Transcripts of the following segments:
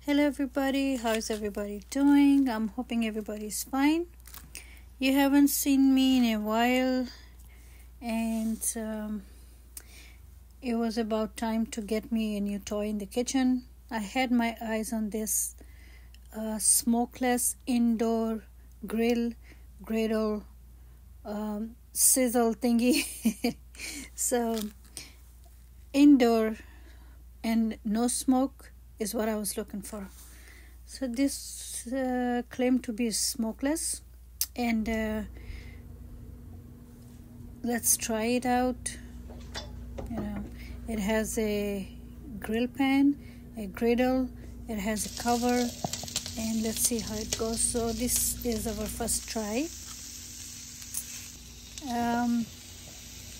Hello everybody, how's everybody doing? I'm hoping everybody's fine. You haven't seen me in a while, and it was about time to get me a new toy in the kitchen. I had my eyes on this smokeless indoor grill griddle sizzle thingy. So indoor and no smoke is what I was looking for. So this claimed to be smokeless, and let's try it out. It has a grill pan, a griddle, it has a cover, and let's see how it goes. So this is our first try.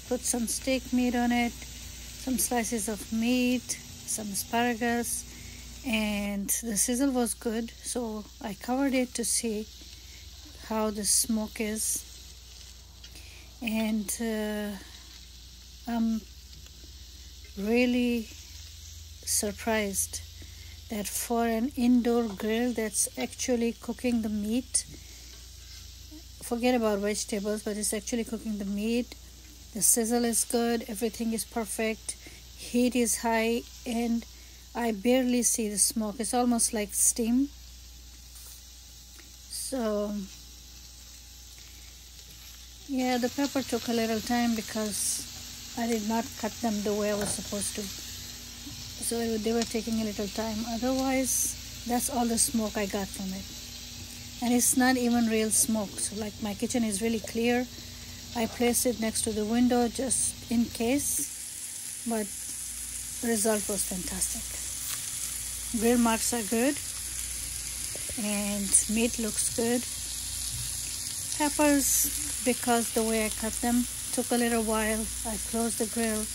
Put some steak meat on it, some slices of meat, some asparagus, and the sizzle was good, so I covered it to see how the smoke is. And I'm really surprised that for an indoor grill that's actually cooking the meat, forget about vegetables, but it's actually cooking the meat. The sizzle is good, everything is perfect, heat is high, and I barely see the smoke. It's almost like steam. So yeah, the pepper took a little time because I did not cut them the way I was supposed to. So they were taking a little time. Otherwise, that's all the smoke I got from it. And it's not even real smoke. So like my kitchen is really clear. I placed it next to the window just in case. But the result was fantastic. Grill marks are good, and meat looks good. Peppers, because the way I cut them, took a little while. I closed the grill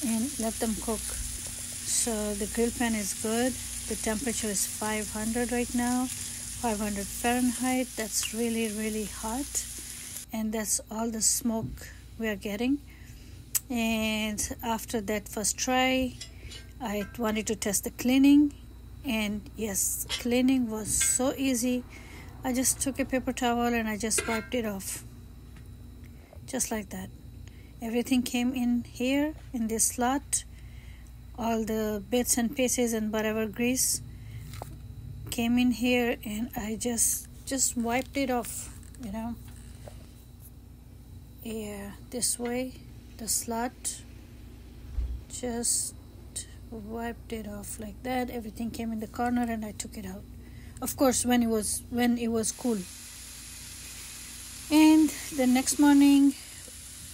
and let them cook. So the grill pan is good. The temperature is 500 right now, 500 Fahrenheit. That's really, really hot. And that's all the smoke we are getting. And after that first try, I wanted to test the cleaning, and yes, cleaning was so easy. I just took a paper towel and I just wiped it off, just like that. Everything came in here in this slot. All the bits and pieces and whatever grease came in here, and I just wiped it off, Yeah, this way, the slot, just wiped it off like that. Everything came in the corner and I took it out, of course, when it was cool. And the next morning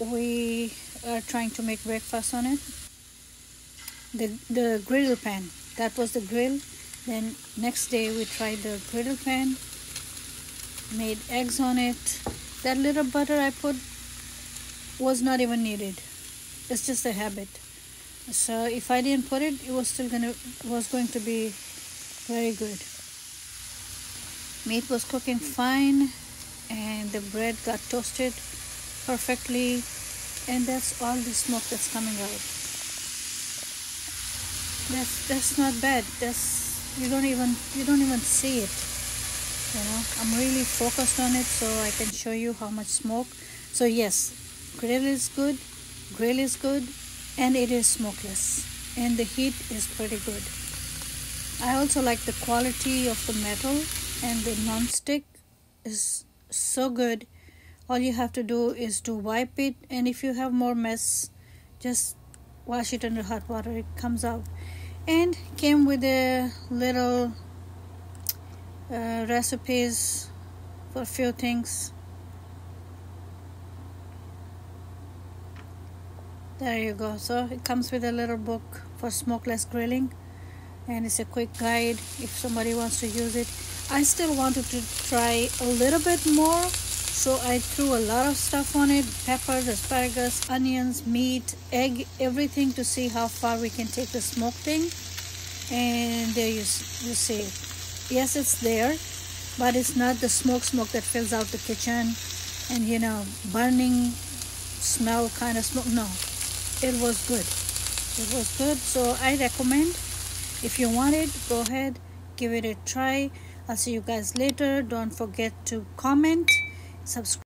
we are trying to make breakfast on it. The griddle pan, that was the grill. Then next day we tried the griddle pan, made eggs on it. That little butter I put was not even needed. It's just a habit. So if I didn't put it, it was going to be very good. Meat was cooking fine, and the bread got toasted perfectly, and that's all the smoke that's coming out. That's not bad. You don't even see it. I'm really focused on it so I can show you how much smoke. So yes, grill is good, and it is smokeless, and the heat is pretty good. I also like the quality of the metal, and the Nonstick is so good. All you have to do is to wipe it, and if you have more mess, just wash it under hot water. It comes out. And came with a little recipes for a few things. There you go. So it comes with a little book for smokeless grilling, and it's a quick guide if somebody wants to use it. I still wanted to try a little bit more, so I threw a lot of stuff on it: peppers, asparagus, onions, meat, egg, everything, to see how far we can take the smoke thing. And there you see it. Yes, it's there, but it's not the smoke that fills out the kitchen and burning smell kind of smoke. No, it was good. So I recommend, if you want it, go ahead, give it a try. I'll see you guys later. Don't forget to comment, subscribe.